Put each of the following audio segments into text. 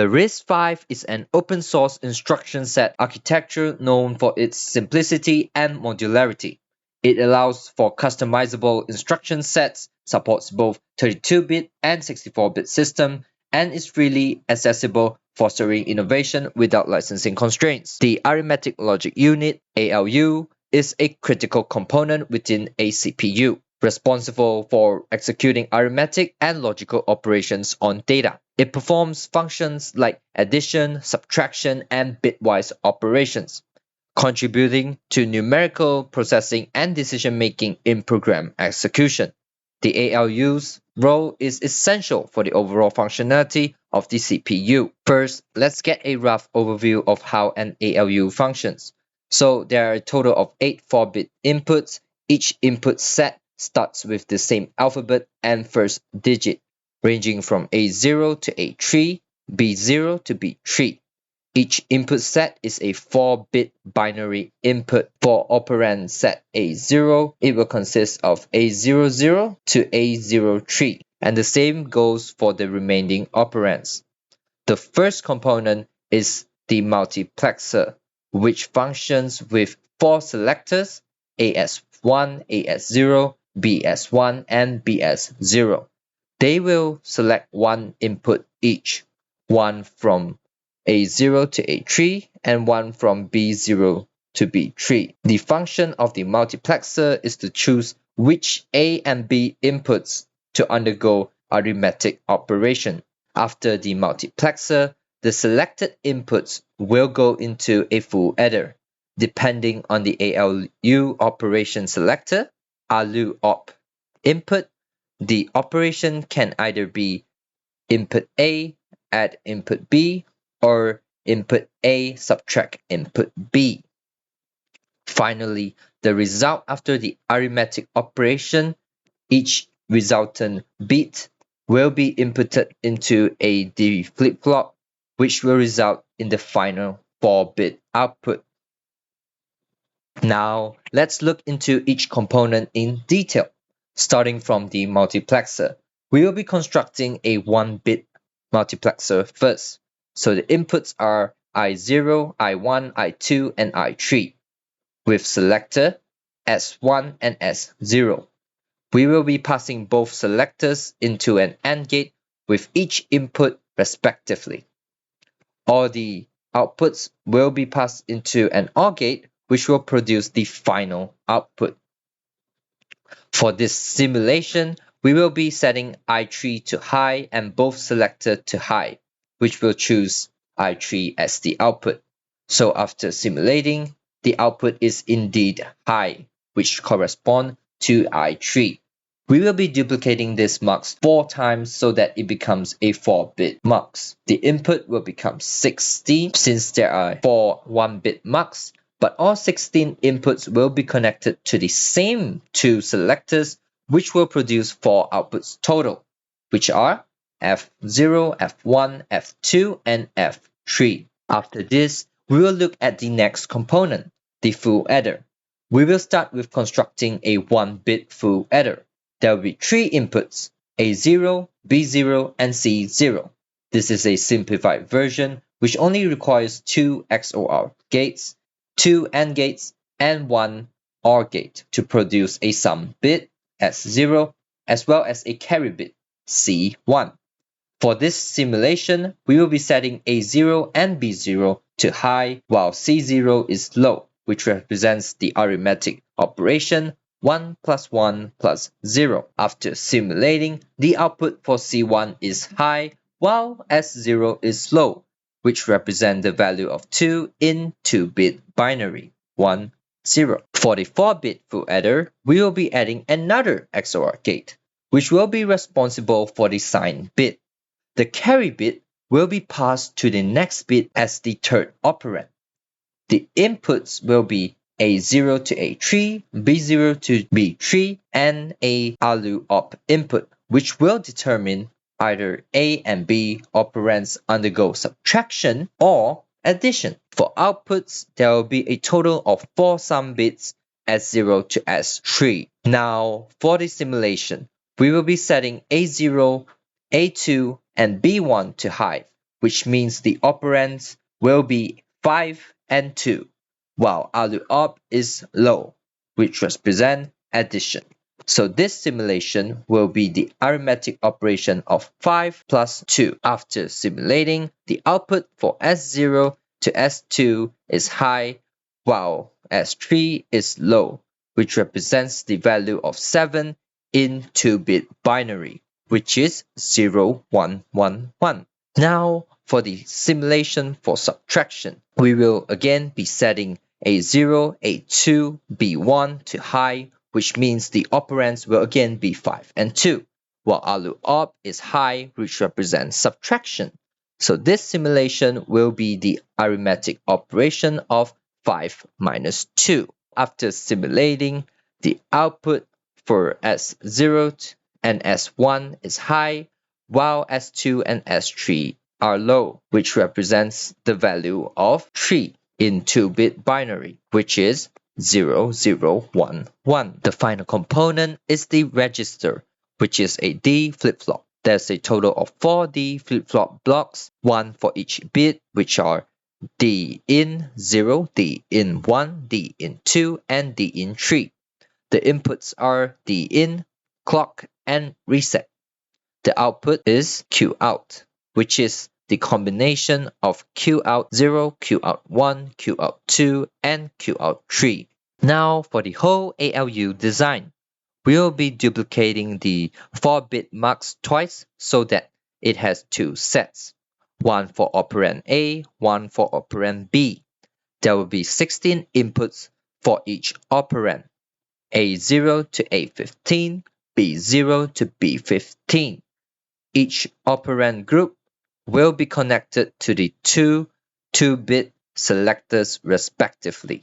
The RISC-V is an open-source instruction set architecture known for its simplicity and modularity. It allows for customizable instruction sets, supports both 32-bit and 64-bit systems, and is freely accessible, fostering innovation without licensing constraints. The Arithmetic Logic Unit, ALU, is a critical component within a CPU, responsible for executing arithmetic and logical operations on data. It performs functions like addition, subtraction, and bitwise operations, contributing to numerical processing and decision-making in program execution. The ALU's role is essential for the overall functionality of the CPU. First, let's get a rough overview of how an ALU functions. So there are a total of 8 4-bit inputs. Each input set starts with the same alphabet and first digit, ranging from A0 to A3, B0 to B3. Each input set is a 4-bit binary input. For operand set A0, it will consist of A00 to A03, and the same goes for the remaining operands. The first component is the multiplexer, which functions with 4 selectors, AS1, AS0, BS1, and BS0. They will select one input each, one from A0 to A3 and one from B0 to B3. The function of the multiplexer is to choose which A and B inputs to undergo arithmetic operation. After the multiplexer, the selected inputs will go into a full adder. Depending on the ALU operation selector, ALU op input, the operation can either be input A, add input B, or input A, subtract input B. Finally, the result after the arithmetic operation, each resultant bit will be inputted into a D flip-flop, which will result in the final 4-bit output. Now, let's look into each component in detail. Starting from the multiplexer, we will be constructing a 1-bit multiplexer first. So the inputs are I0, I1, I2, and I3, with selector S1 and S0. We will be passing both selectors into an AND gate with each input respectively. All the outputs will be passed into an OR gate, which will produce the final output. For this simulation, we will be setting I3 to high and both selector to high, which will choose I3 as the output. So after simulating, the output is indeed high, which corresponds to I3. We will be duplicating this mux 4 times so that it becomes a 4-bit mux. The input will become 16 since there are 4 1-bit mux, but all 16 inputs will be connected to the same 2 selectors, which will produce 4 outputs total, which are F0, F1, F2, and F3. After this, we will look at the next component, the full adder. We will start with constructing a 1-bit full adder. There will be 3 inputs, A0, B0, and C0. This is a simplified version which only requires 2 XOR gates, 2 AND gates, and 1 OR gate to produce a sum bit, S0, as well as a carry bit, C1. For this simulation, we will be setting A0 and B0 to high while C0 is low, which represents the arithmetic operation 1 plus 1 plus 0. After simulating, the output for C1 is high while S0 is low, which represent the value of 2 in 2-bit binary, 1, 0. For the 4-bit full adder, we will be adding another XOR gate, which will be responsible for the sign bit. The carry bit will be passed to the next bit as the third operand. The inputs will be A0 to A3, B0 to B3, and a ALU op input, which will determine either A and B operands undergo subtraction or addition. For outputs, there will be a total of 4 sum bits S0 to S3. Now, for the simulation, we will be setting A0, A2, and B1 to high, which means the operands will be 5 and 2, while ALU-OP is low, which represents addition. So this simulation will be the arithmetic operation of 5 plus 2. After simulating, the output for S0 to S2 is high, while S3 is low, which represents the value of 7 in 2-bit binary, which is 0, 1, 1, 1. Now, for the simulation for subtraction, we will again be setting A0, A2, B1 to high, which means the operands will again be 5 and 2, while ALU-OP is high, which represents subtraction. So this simulation will be the arithmetic operation of 5 minus 2. After simulating, the output for S0 and S1 is high, while S2 and S3 are low, which represents the value of 3 in 2-bit binary, which is 0, 0, 1, 1. The final component is the register, which is a D flip-flop. There's a total of 4 D flip-flop blocks, 1 for each bit, which are D in 0, D in 1, D in 2, and D in 3. The inputs are D in, clock, and reset. The output is Q out, which is the combination of Q out 0, Q out 1, Q out 2, and Q out 3. Now for the whole ALU design, we'll be duplicating the 4-bit marks twice so that it has 2 sets, one for operand A, one for operand B. There will be 16 inputs for each operand, A0 to A15, B0 to B15. Each operand group will be connected to the two 2-bit selectors respectively.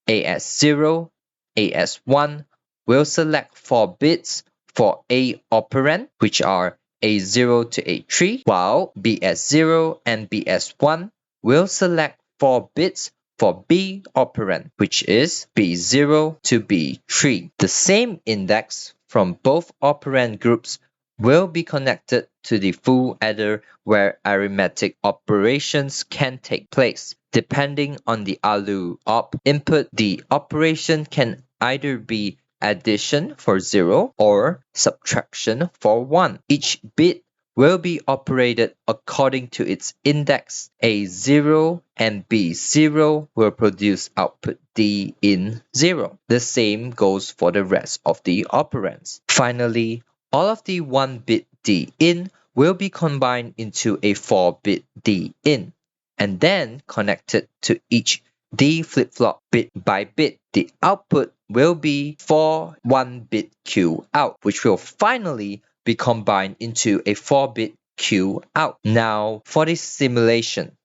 AS0, AS1 will select 4 bits for A operand, which are A0 to A3, while BS0 and BS1 will select 4 bits for B operand, which is B0 to B3. The same index from both operand groups will be connected to the full adder where arithmetic operations can take place. Depending on the ALU-OP input, the operation can either be addition for 0 or subtraction for 1. Each bit will be operated according to its index. A0 and B0 will produce output D in 0. The same goes for the rest of the operands. Finally, all of the 1-bit D in will be combined into a 4-bit D in, and then connected to each D flip-flop bit by bit. The output will be 4 1-bit Q out, which will finally be combined into a 4-bit Q out. Now for this simulation,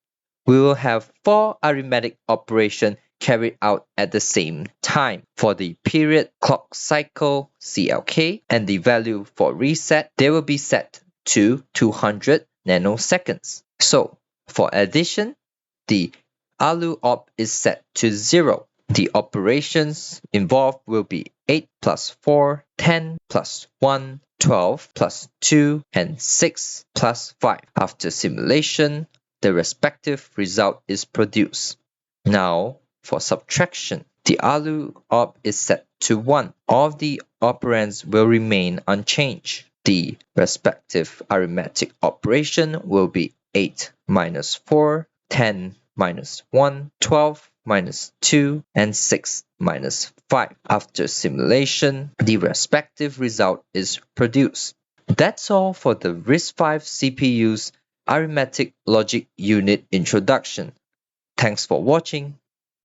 we will have 4 arithmetic operations carried out at the same time. For the period clock cycle CLK and the value for reset, they will be set to 200 nanoseconds. So for addition, the ALU-OP is set to 0. The operations involved will be 8 plus 4, 10 plus 1, 12 plus 2, and 6 plus 5. After simulation, the respective result is produced. Now, for subtraction, the ALU-OP is set to 1. All of the operands will remain unchanged. The respective arithmetic operation will be 8 minus 4, 10 minus 1, 12 minus 2, and 6 minus 5. After simulation, the respective result is produced. That's all for the RISC-V CPU's Arithmetic Logic Unit introduction. Thanks for watching.